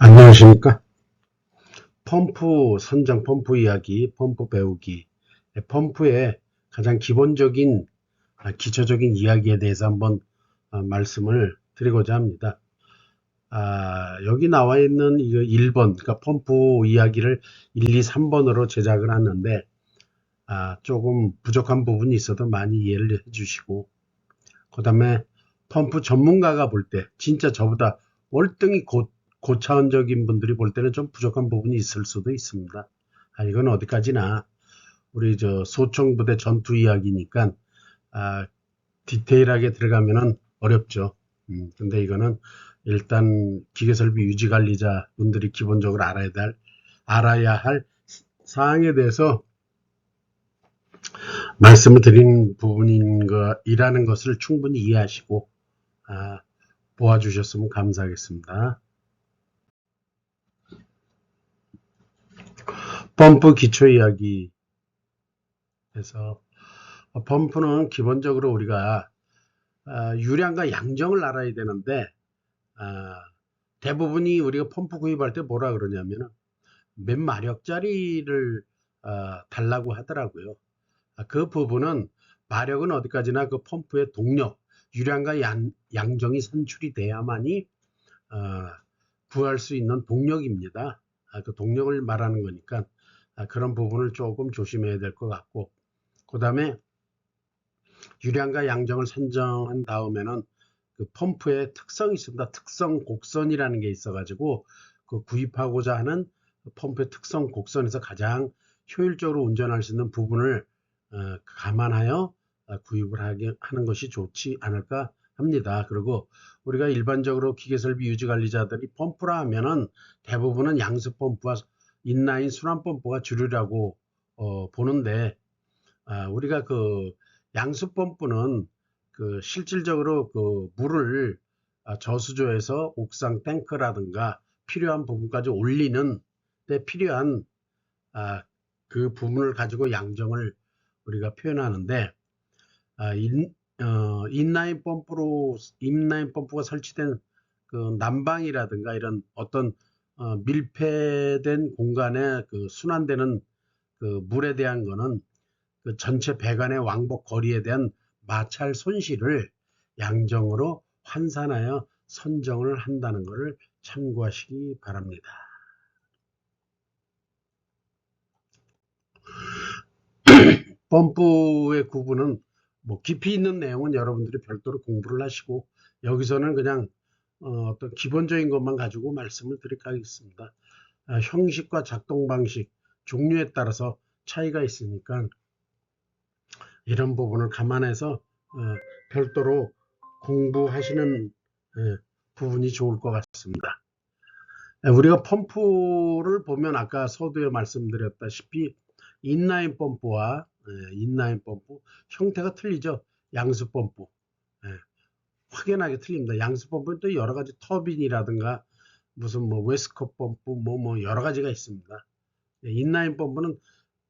안녕하십니까. 펌프 선정, 펌프 이야기, 펌프 배우기. 펌프의 가장 기본적인 기초적인 이야기에 대해서 한번 말씀을 드리고자 합니다. 여기 나와 있는 이거 1번, 그러니까 펌프 이야기를 1, 2, 3번으로 제작을 하는데 조금 부족한 부분이 있어도 많이 이해를 해주시고, 그 다음에 펌프 전문가가 볼 때 진짜 저보다 월등히 고차원적인 분들이 볼 때는 좀 부족한 부분이 있을 수도 있습니다. 이건 어디까지나 우리 저 소총부대 전투 이야기니까 디테일하게 들어가면은 어렵죠. 근데 이거는 일단 기계설비 유지관리자 분들이 기본적으로 알아야 할 사항에 대해서 말씀을 드린 부분이라는 것을 충분히 이해하시고 보아주셨으면 감사하겠습니다. 펌프 기초 이야기에서 펌프는 기본적으로 우리가 유량과 양정을 알아야 되는데 대부분이 우리가 펌프 구입할 때 뭐라 그러냐면 몇 마력짜리를 달라고 하더라고요. 그 부분은 마력은 어디까지나 그 펌프의 동력, 유량과 양정이 산출이 돼야만이 구할 수 있는 동력입니다. 그 동력을 말하는 거니까 그런 부분을 조금 조심해야 될 것 같고, 그 다음에 유량과 양정을 선정한 다음에는 그 펌프의 특성이 있습니다. 특성 곡선이라는 게 있어가지고 그 구입하고자 하는 펌프의 특성 곡선에서 가장 효율적으로 운전할 수 있는 부분을 감안하여 구입을 하는 것이 좋지 않을까 합니다. 그리고 우리가 일반적으로 기계설비 유지관리자들이 펌프라 하면은 대부분은 양수 펌프와 인라인 순환 펌프가 주류라고 보는데 우리가 그 양수 펌프는 그 실질적으로 그 물을 저수조에서 옥상 탱크라든가 필요한 부분까지 올리는 데 필요한 그 부분을 가지고 양정을 우리가 표현하는데 인라인 펌프가 설치된 그 난방이라든가 이런 어떤 밀폐된 공간에 그 순환되는 그 물에 대한 거는 그 전체 배관의 왕복 거리에 대한 마찰 손실을 양정으로 환산하여 선정을 한다는 것을 참고하시기 바랍니다. 펌프의 구분은 뭐 깊이 있는 내용은 여러분들이 별도로 공부를 하시고 여기서는 그냥 어떤 기본적인 것만 가지고 말씀을 드리겠습니다. 형식과 작동 방식, 종류에 따라서 차이가 있으니까 이런 부분을 감안해서 별도로 공부하시는 부분이 좋을 것 같습니다. 우리가 펌프를 보면 아까 서두에 말씀드렸다시피 인라인 펌프와 인라인 펌프 형태가 틀리죠. 양수 펌프 확연하게 틀립니다. 양수 펌프는 또 여러 가지 터빈이라든가 무슨 뭐 웨스커 펌프 뭐 여러 가지가 있습니다. 인라인 펌프는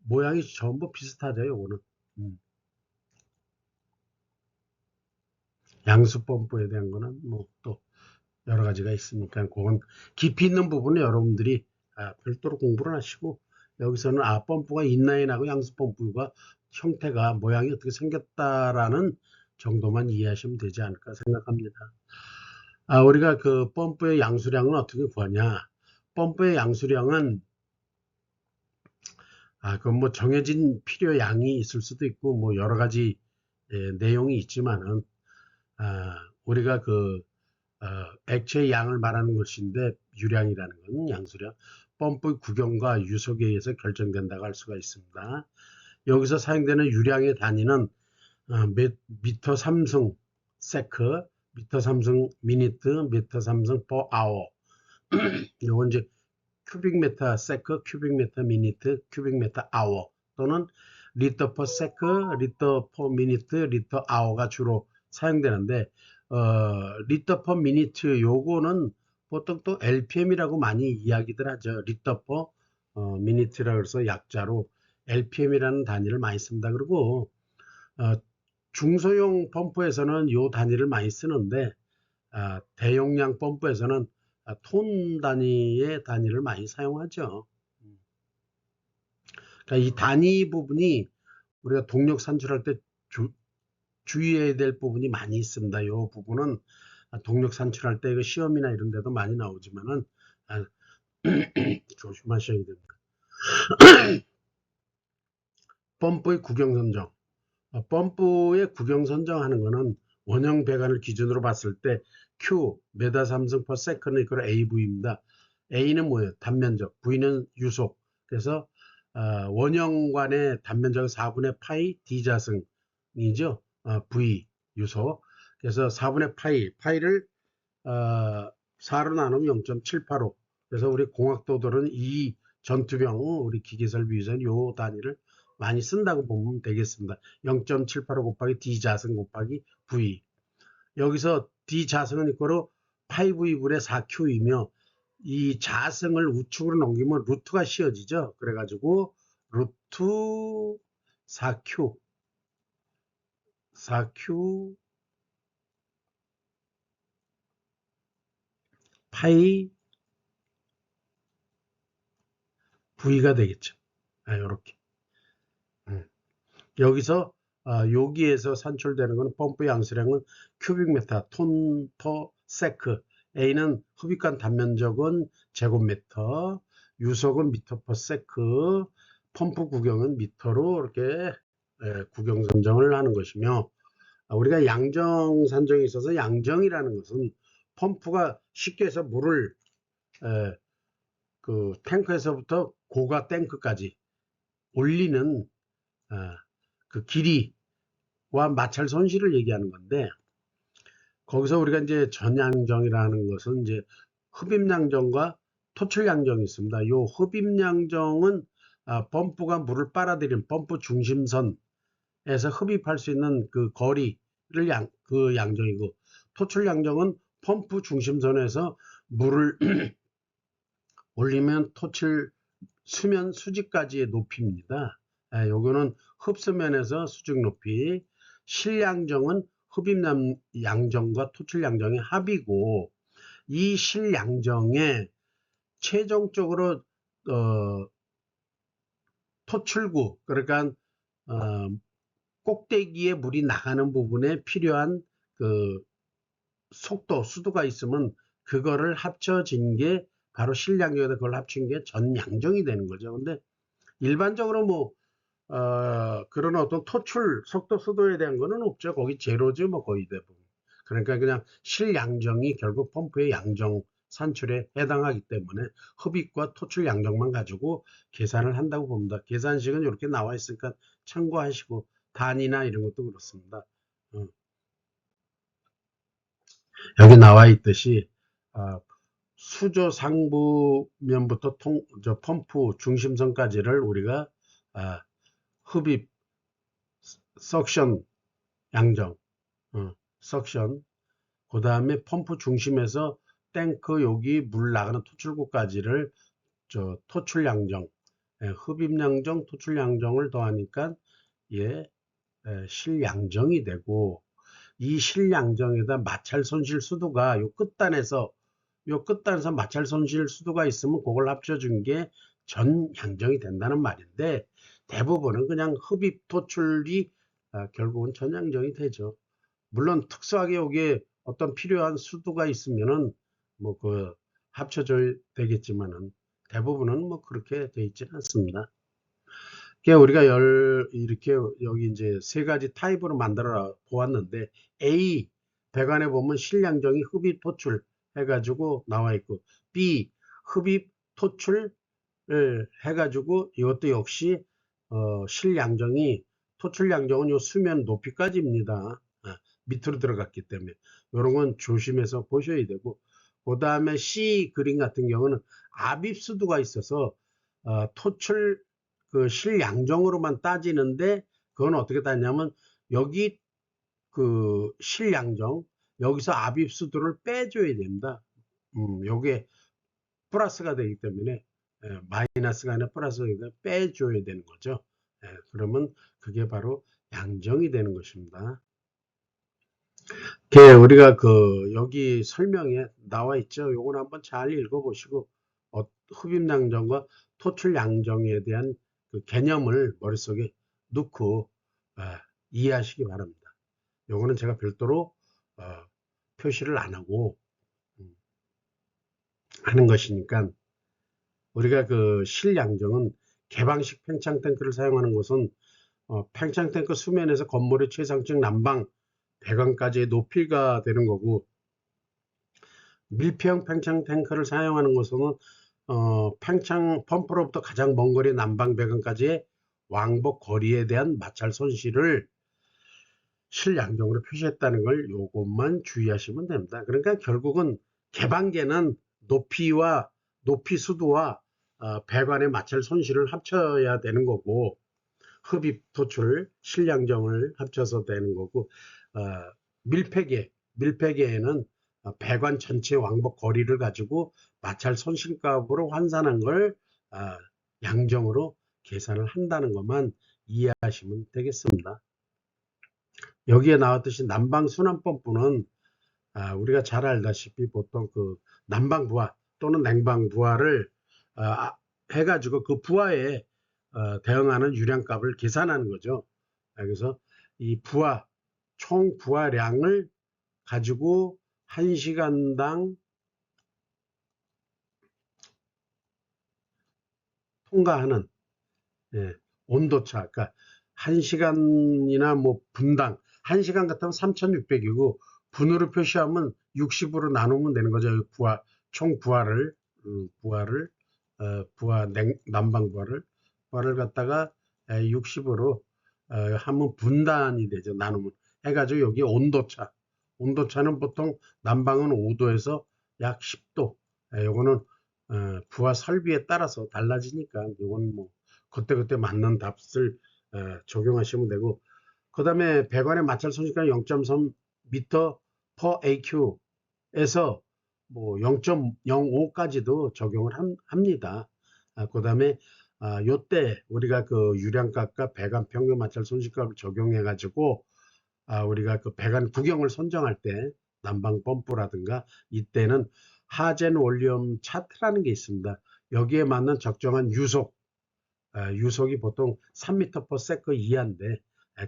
모양이 전부 비슷하죠. 요거는 양수 펌프에 대한 거는 뭐 또 여러 가지가 있으니까 그건 깊이 있는 부분은 여러분들이 별도로 공부를 하시고 여기서는 펌프가 인라인하고 양수 펌프가 형태가 모양이 어떻게 생겼다라는 정도만 이해하시면 되지 않을까 생각합니다. 우리가 그 펌프의 양수량은 어떻게 구하냐? 펌프의 양수량은 그건 뭐 정해진 필요량이 있을 수도 있고 뭐 여러 가지 내용이 있지만은 우리가 그 액체의 양을 말하는 것인데 유량이라는 것은 양수량, 펌프 구경과 유속에 의해서 결정된다고 할 수가 있습니다. 여기서 사용되는 유량의 단위는 미터 삼승 세크, 미터 삼승 미니트, 미터 삼승 퍼 아워. 요건 이제 큐빅미터 세크, 큐빅미터 미니트, 큐빅미터 아워 또는 리터 퍼 세크, 리터 퍼 미니트, 리터 아워가 주로 사용되는데 리터 퍼 미니트 요거는 보통 또 LPM이라고 많이 이야기들 하죠. 리터 퍼 미니트라고 해서 약자로 LPM이라는 단위를 많이 씁니다. 그리고 중소형 펌프에서는 요 단위를 많이 쓰는데 대용량 펌프에서는 톤 단위의 단위를 많이 사용하죠. 그러니까 이 단위 부분이 우리가 동력 산출할 때 주의해야 될 부분이 많이 있습니다. 이 부분은 동력 산출할 때 시험이나 이런 데도 많이 나오지만은 조심하셔야 됩니다. 펌프의 구경 선정. 펌프의 구경 선정하는 거는 원형 배관을 기준으로 봤을 때 Q, 메다 삼승 퍼 세컨드 이퀄 AV입니다. A는 뭐예요? 단면적, V는 유속. 그래서 원형관의 단면적은 4분의 파이 D자승이죠. V 유속. 그래서 4분의 파이를 4로 나누면 0.785. 그래서 우리 공학도들은 이 전투병 우리 기계설비유전 요 단위를 많이 쓴다고 보면 되겠습니다. 0.785 곱하기 D자승 곱하기 V. 여기서 D자승은 이거로 5V분의 4Q이며 이 자승을 우측으로 넘기면 루트가 씌어지죠. 그래가지고 루트 4Q 파이 V가 되겠죠. 이렇게. 여기서 여기에서 산출되는 것은 펌프 양수량은 큐빅미터, 톤 퍼 세크. A는 흡입관 단면적은 제곱미터, 유속은 미터 퍼 세크, 펌프 구경은 미터로 이렇게 구경 선정을 하는 것이며, 우리가 양정 산정에 있어서 양정이라는 것은 펌프가 쉽게 해서 물을 그 탱크에서부터 고가 탱크까지 올리는 그 길이와 마찰 손실을 얘기하는 건데, 거기서 우리가 이제 전양정이라는 것은 이제 흡입양정과 토출양정이 있습니다. 요 흡입양정은 펌프가 물을 빨아들이는 펌프 중심선에서 흡입할 수 있는 그 거리를 그 양정이고, 토출양정은 펌프 중심선에서 물을 올리면 토출 수면 수직까지의 높이입니다. 요거는 흡수면에서 수직 높이, 실양정은 흡입양정과 토출양정의 합이고, 이 실양정에 최종적으로 토출구, 그러니까 꼭대기에 물이 나가는 부분에 필요한 그 속도, 수도가 있으면 그거를 합쳐진 게 바로 실양정에다 그걸 합친 게 전양정이 되는 거죠. 근데 일반적으로 뭐 그런 어떤 토출, 속도, 수도에 대한 거는 없죠. 거기 제로죠, 뭐 거의 대부분. 그러니까 그냥 실양정이 결국 펌프의 양정 산출에 해당하기 때문에 흡입과 토출 양정만 가지고 계산을 한다고 봅니다. 계산식은 이렇게 나와 있으니까 참고하시고, 단위나 이런 것도 그렇습니다. 여기 나와 있듯이 수조 상부면부터 펌프 중심선까지를 우리가 흡입, 석션 양정, 석션, 그 다음에 펌프 중심에서 탱크 여기 물 나가는 토출구까지를 토출 양정, 흡입 양정, 토출 양정을 더하니까 실양정이 되고, 이 실양정에다 마찰 손실 수도가 요 끝단에서 마찰 손실 수도가 있으면 그걸 합쳐준 게 전양정이 된다는 말인데, 대부분은 그냥 흡입 토출이 결국은 전양정이 되죠. 물론 특수하게 여기에 어떤 필요한 수도가 있으면은 뭐 그 합쳐져야 되겠지만은 대부분은 뭐 그렇게 돼 있지는 않습니다. 우리가 이렇게 여기 이제 세 가지 타입으로 만들어 보았는데, A 배관에 보면 실양정이 흡입 토출 해가지고 나와 있고, B 흡입 토출 해가지고 이것도 역시 실양정이, 토출 양정은 요 수면 높이까지입니다. 밑으로 들어갔기 때문에 이런 건 조심해서 보셔야 되고, 그 다음에 C 그림 같은 경우는 압입수도가 있어서 토출 그 실양정으로만 따지는데, 그건 어떻게 따냐면 여기 그 실양정, 여기서 압입수도를 빼줘야 됩니다. 요게 플러스가 되기 때문에 마이너스가 아니라 플러스가 되기 때문에 빼줘야 되는 거죠. 그러면 그게 바로 양정이 되는 것입니다. 우리가 여기 설명에 나와 있죠. 요건 한번 잘 읽어보시고, 흡입 양정과 토출 양정에 대한 그 개념을 머릿속에 넣고, 이해하시기 바랍니다. 요거는 제가 별도로, 어, 표시를 안 하고, 음, 하는 것이니까, 우리가 실양정은 개방식 팽창 탱크를 사용하는 것은, 팽창 탱크 수면에서 건물의 최상층 난방, 배관까지의 높이가 되는 거고, 밀폐형 팽창 탱크를 사용하는 것은 팽창 펌프로부터 가장 먼 거리 난방 배관까지의 왕복 거리에 대한 마찰 손실을 실양정으로 표시했다는 걸 요것만 주의하시면 됩니다. 그러니까 결국은 개방계는 높이 수도와 배관의 마찰 손실을 합쳐야 되는 거고, 흡입 도출 실량정을 합쳐서 되는 거고, 어, 밀폐계에는 배관 전체 왕복 거리를 가지고 마찰 손실값으로 환산한 걸 어, 양정으로 계산을 한다는 것만 이해하시면 되겠습니다. 여기에 나왔듯이 난방 순환 펌프는 우리가 잘 알다시피 보통 난방 부하 또는 냉방 부하를 해가지고 그 부하에 대응하는 유량값을 계산하는 거죠. 그래서 이 총 부하량을 가지고 1시간당 통과하는, 예, 온도차, 그러니까 1시간이나 뭐 분당, 1시간 같으면 3,600이고 분으로 표시하면 60으로 나누면 되는 거죠. 총 부하를, 난방 부하를 갖다가 60으로 하면 분단이 되죠. 나누면 해가지고 여기 온도차는 보통 난방은 5도에서 약 10도. 요거는 부하 설비에 따라서 달라지니까 요거는 뭐 그때그때 맞는 값을 적용하시면 되고, 그 다음에 배관의 마찰 손실가 0.3m per AQ에서 뭐 0.05까지도 적용을 합니다. 그 다음에 요때 우리가 유량값과 배관 평균 마찰 손실값을 적용해 가지고 우리가 배관 구경을 선정할 때 난방 펌프라든가 이때는 하젠 원리엄 차트라는 게 있습니다. 여기에 맞는 적정한 유속이 보통 3m per sec 이하인데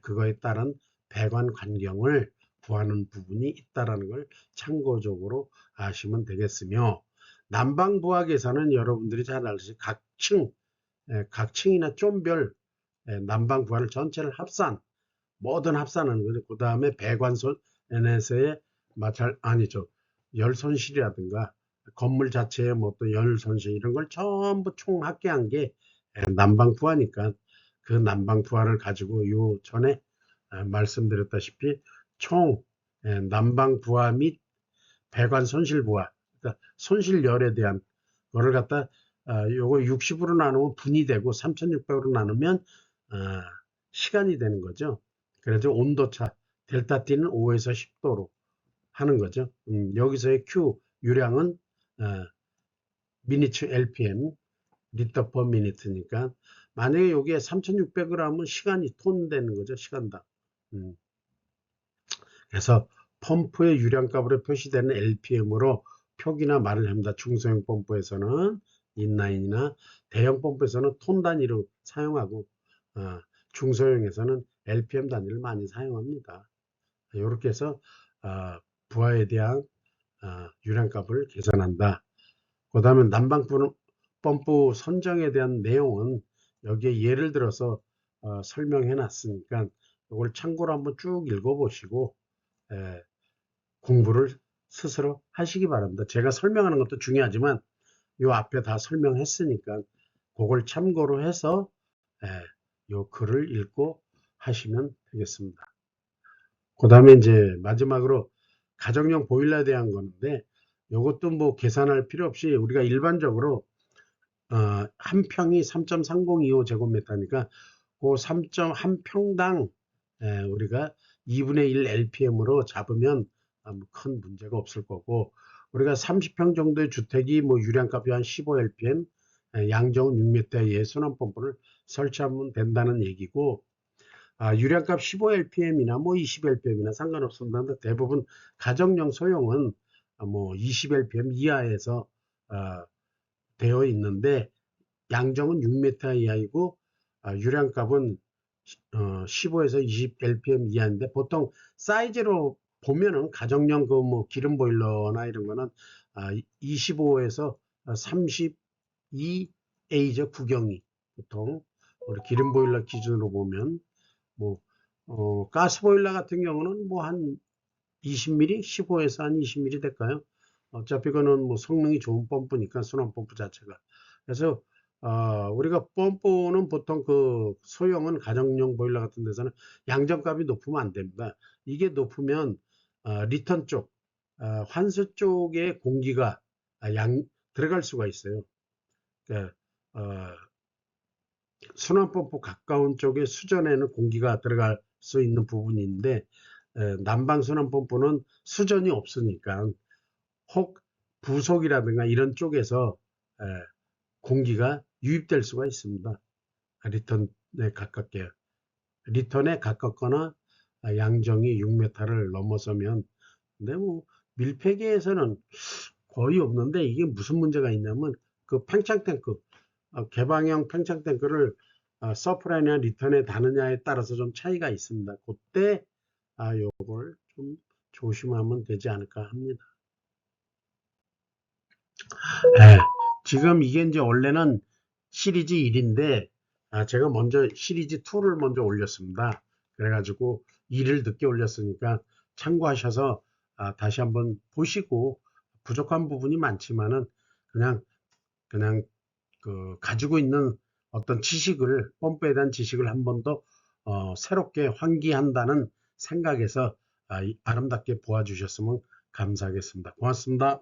그거에 따른 배관 간경을 구하는 부분이 있다라는 걸 참고적으로 아시면 되겠으며, 난방 부하계산은 여러분들이 잘 아시듯이 각층이나 좀별 난방 부하를 전체를 모든 합산하는 거죠. 그 다음에 배관선에서의 마찰 아니죠. 열 손실이라든가 건물 자체의 뭐 또 열 손실 이런 걸 전부 총 합계한 게 난방 부하니까, 그 난방 부하를 가지고 요 전에 말씀드렸다시피 총 난방 부하 및 배관 손실 부하, 그러니까 손실열에 대한 거를 갖다 요거 60으로 나누면 분이 되고 3,600으로 나누면 시간이 되는 거죠. 그래서 온도차 델타 T는 5에서 10도로 하는 거죠. 여기서의 Q 유량은 미니츠 LPM 리터 퍼 미니트니까, 만약에 여기에 3,600을 하면 시간이 톤 되는 거죠. 시간당. 음, 그래서 펌프의 유량값으로 표시되는 LPM으로 표기나 말을 합니다. 중소형 펌프에서는 인라인이나 대형 펌프에서는 톤 단위로 사용하고 중소형에서는 LPM 단위를 많이 사용합니다. 이렇게 해서 부하에 대한 유량값을 계산한다. 그 다음에 난방 펌프 선정에 대한 내용은 여기에 예를 들어서 설명해 놨으니까 이걸 참고로 한번 쭉 읽어보시고 공부를 스스로 하시기 바랍니다. 제가 설명하는 것도 중요하지만 요 앞에 다 설명했으니까 그걸 참고로 해서 요 글을 읽고 하시면 되겠습니다. 그 다음에 이제 마지막으로 가정용 보일러에 대한 건데, 요것도 뭐 계산할 필요 없이 우리가 일반적으로 한 평이 3.3025 제곱미터니까 그 3.1 평당 우리가 2분의 1 LPM으로 잡으면 큰 문제가 없을 거고, 우리가 30평 정도의 주택이 뭐 유량값이 한 15 LPM, 양정은 6m의 순환 펌프를 설치하면 된다는 얘기고, 유량값 15lpm이나 뭐 20lpm이나 상관없습니다. 근데 대부분 가정용 소형은 뭐 20lpm 이하에서 되어 있는데 양정은 6m 이하이고 유량값은 15에서 20lpm 이하인데 보통 사이즈로 보면은 가정용 그 뭐 기름 보일러나 이런 거는 25에서 32A죠. 구경이 보통 우리 기름 보일러 기준으로 보면 뭐 가스 보일러 같은 경우는 뭐 한 20mm, 15에서 한 20mm 될까요? 어차피 그거는 뭐 성능이 좋은 펌프니까 순환 펌프 자체가. 그래서 우리가 펌프는 보통 그 소형은 가정용 보일러 같은 데서는 양정값이 높으면 안 됩니다. 이게 높으면 리턴 쪽, 환수 쪽에 공기가 들어갈 수가 있어요. 그러니까 순환 펌프 가까운 쪽에 수전에는 공기가 들어갈 수 있는 부분인데 난방 순환 펌프는 수전이 없으니까 혹 부속이라든가 이런 쪽에서 공기가 유입될 수가 있습니다. 리턴에 가깝게. 리턴에 가깝거나 양정이 6m를 넘어서면. 근데 뭐 밀폐기에서는 거의 없는데 이게 무슨 문제가 있냐면 그 팽창 탱크, 개방형 팽창 탱크를 서프라이나 리턴에 다느냐에 따라서 좀 차이가 있습니다. 그때 요걸 좀 조심하면 되지 않을까 합니다. 네, 지금 이게 이제 원래는 시리즈 1인데 제가 먼저 시리즈 2를 먼저 올렸습니다. 그래가지고 1을 늦게 올렸으니까 참고하셔서 다시 한번 보시고 부족한 부분이 많지만은 그냥 그 가지고 있는 어떤 지식을 펌프에 대한 지식을 한 번 더 새롭게 환기한다는 생각에서 아름답게 보아주셨으면 감사하겠습니다. 고맙습니다.